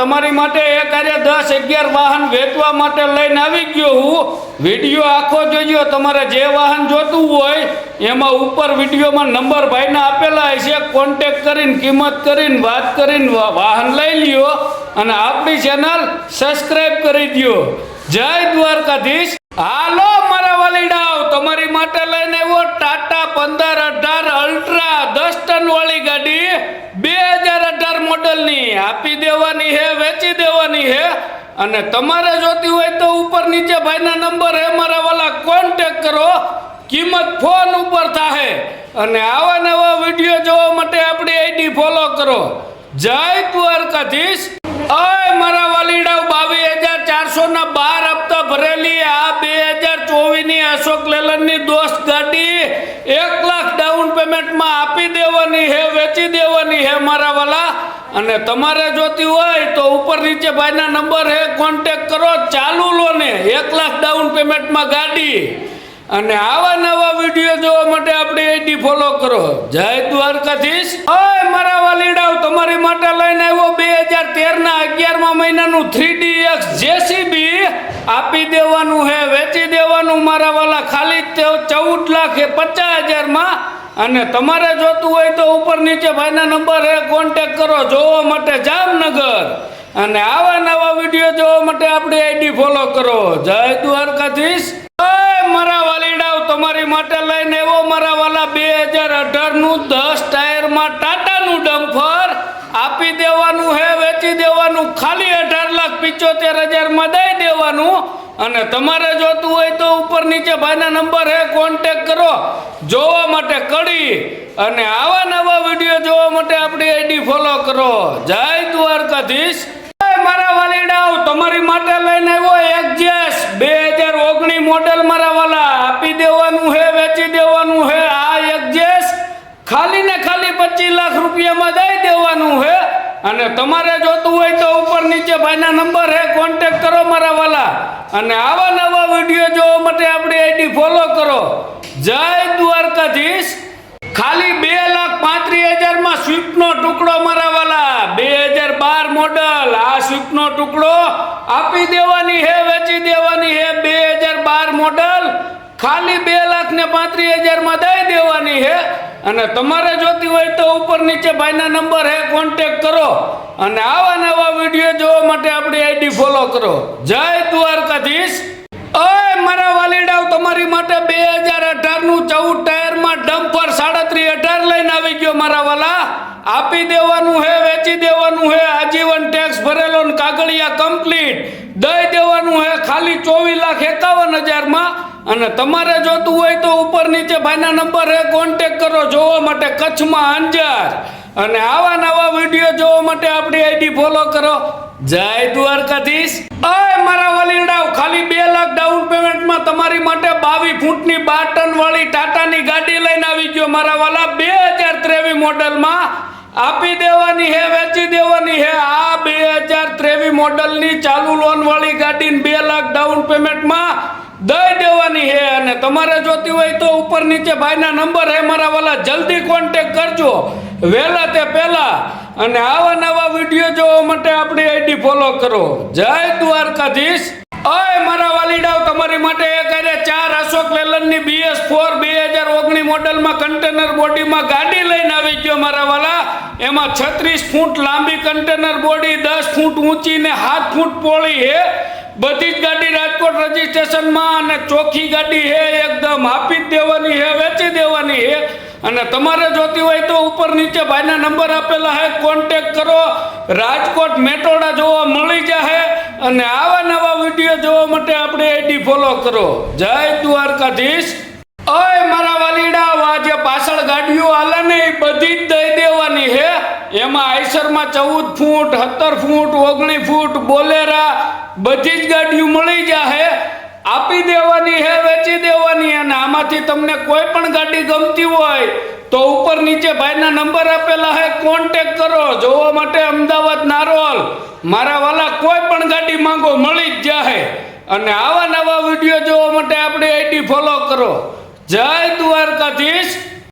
તમારી માટે એક આરે 10-11 વાહન વેચવા માટે લઈને આવી ગયો હું। વિડીયો આખો જોજો। તમારે જે વાહન જોતું હોય એમાં ઉપર વિડીયોમાં નંબર ભાઈના આપેલા હશે, કોન્ટેક્ટ કરીને કિંમત કરીને વાત કરીને વાહન લઈ લ્યો અને આપણી ચેનલ સબસ્ક્રાઇબ કરી દો। જય દ્વારકાધીશ। હાલો મારા વાલીડાઓ, તમારી માટે લઈને આવ્યો ટાટા 1518 અલ્ટ્રા 10 ટન વાળી ગાડી 2018 મોડલની આપી દેવાની હે, વેચી દેવાની હે। અને તમારે જોતી હોય તો ઉપર નીચે ભાઈના નંબર હે મારા વાલા, કોન્ટેક્ટ કરો, કિંમત ફોન ઉપર થાય। અને આવા નવા વિડીયો જોવા માટે આપણી આઈડી ફોલો કરો। જય દ્વારકાધીશ। ઓય મારા વાલીડાઓ, 22,412 હપ્તા ભરેલી આ 2024 ની અશોક લેલનની દોસ્ત ગાડી 1 લાખ ડાઉન પેમેન્ટમાં આપી દેવાની હે, વેચી દેવાની હે મારા વાલા। અને તમારે જોતી હોય તો ઉપર નીચે ભાઈના નંબર હે, કોન્ટેક્ટ કરો, ચાલુ લો ને 1 લાખ ડાઉન પેમેન્ટમાં ગાડી। અને આવા નવા વિડીયો જોવા માટે આપણી આઈડી ફોલો કરો। જય દ્વારકાધીશ। ઓય મારા વાલીડાઓ, તમારી માટે લઈને આવ્યો 2013 ના 11મા મહિનાનું 3DX જેસીબી આપી દેવાનું હે, વેચી દેવાનું મારા વાલા, ખાલી 14,50,000 માં। અને તમારે જોતું હોય તો ઉપર નીચે ભાઈના નંબર હે, કોન્ટેક્ટ કરો જોવા માટે જામનગર। અને આવા નવા વિડીયો જોવા માટે આપણી આઈડી ફોલો કરો। જય દ્વારકાધીશ। મારા વાલીડાઓ, તમારી માટે લઈને આવ્યો મારા વાલા 2018 નું 10 ટાયરમાં ટાટાનું ડમ્ફર આપી દેવાનું હે, વેચી દેવાનું, ખાલી 18,75,000 માં દઈ દેવાનું। અને તમારે જોતું હોય તો ઉપર નીચે ભાઈના નંબર હે, કોન્ટેક્ટ કરો જોવા માટે કડી। અને આવા નવા વિડીયો જોવા માટે આપણી આઈડી ફોલો કરો। જય દ્વારકાધીશ। મારા વાલીડાઓ, તમારી માટે લઈને આવ્યો એક્ઝેસ 2019 મોડેલ મારા વાલા આપી દેવાનું હે, વેચી દેવાનું હે। આ એક્ઝેસ ખાલી ને ખાલી 25 લાખ રૂપિયામાં દઈ દેવાનું હે। અને તમારે જોતું હોય તો ઉપર નીચે ભાઈના નંબર હે, કોન્ટેક્ટ કરો મારા વાલા। અને આવા નવા વિડીયો જોવા માટે આપણી આઈડી ફોલો કરો। જય દ્વારકાધીશ। ખાલી 2,35,000 માં સ્વિફ્ટનો ટુકડો મારા વાલા 2012 મોડલ આ સ્વિફ્ટનો ટુકડો આપી દેવાની હે, વેચી દેવાની હે। 2012 મોડલ ખાલી 2,35,000 માં દઈ દેવાની હે। અને તમારે જોતી હોય તો ઉપર નીચે ભાઈના નંબર હે, કોન્ટેક્ટ કરો। અને આવા નવા વિડીયો જોવા માટે આપણી આઈડી ફોલો કરો। જય દ્વારકાધીશ। ઓય મારા વાલીડાઓ, તમારી માટે 2018 નું 14 ટાયરમાં ડમ્પર 3718 લઈને આવી ગયો મારા વાલા। આપી દેવાનું હે, વેચી દેવાનું હે, આજીવન ટેક્સ ભરેલો ને કાગળિયા કમ્પ્લીટ દઈ દેવાનું હે, ખાલી 24,51,000 માં। અને તમારે જોતું હોય તો ઉપર નીચે ભાઈના નંબર હે, કોન્ટેક્ટ કરો જોવા માટે કચ્છમાં અંજાર। અને આવા નવા વિડીયો જોવા માટે આપણી આઈડી ફોલો કરો। જય દ્વારકાધીશ। ઓય મારા વાલીડાઓ, ખાલી 2 લાખ ડાઉન પેમેન્ટમાં તમારી માટે 22 ફૂટની 12 ટન વાળી ટાટાની ગાડી લઈને આવી ગયો મારા વાલા 2023 મોડલમાં આપી દેવાની હે, વેચી દેવાની હે। આ 2023 મોડલની ચાલુ લોન વાળી ગાડી 2 લાખ ડાઉન પેમેન્ટમાં દઈ દેવાની હે। અને તમારે જોતી હોય તો ઉપર નીચે ભાઈના નંબર હે મારા વાલા, જલ્દી કોન્ટેક્ટ કરજો વહેલા તે પહેલા। અને આવા નવા વિડીયો જોવા માટે આપણી આઈડી ફોલો કરો। જય દ્વારકાધીશ। ઓય મારા વાલીડાઓ, તમારી માટે એક આરે 4 અશોક લેલનની BS4 2019 મોડલમાં કન્ટેનર બોડીમાં ગાડી લઈને આવી ગયો મારા વાલા। એમાં 36 ફૂટ લાંબી કન્ટેનર બોડી, 10 ફૂટ ઊંચી ને 7 ફૂટ પહોળી હે। બધી જ ગાડી રાજકોટ રજીસ્ટ્રેશનમાં અને ચોખ્ખી ગાડી હે, એકદમ આપી દેવાની હે, વેચી દેવાની હે। અને તમારે જોતી હોય તો ઉપર નીચે ભાઈના નંબર આપેલા હે, કોન્ટેક્ટ કરો, રાજકોટ મેટોડા જોવા મળી જાહે। અને આવા નવા વિડીયો જોવા માટે આપણી આઈડી ફોલો કરો। જય દ્વારકાધીશ। ઓય મારા વાલીડા, આ જે પાછળ ગાડીઓ હાલે ને એ બધી જ દઈ દેવાની હે। એમાં આઈસરમાં 14 ફૂટ, 17 ફૂટ, 19 ફૂટ, બોલેરા બધી જ ગાડીઓ મળી જાહે। આપી દેવાની હે, વેચી દેવાની। અને આમાંથી તમને કોઈ પણ ગાડી ગમતી હોય તો ઉપર નીચે ભાઈના નંબર આપેલા હે, કોન્ટેક્ટ કરો જોવા માટે અમદાવાદ નારોલ મારા વાલા, કોઈ પણ ગાડી માંગો મળી જ જાહે। અને આવા નવા વિડીયો જોવા માટે આપણી આઈડી ફોલો કરો। જય દ્વારકાધીશ।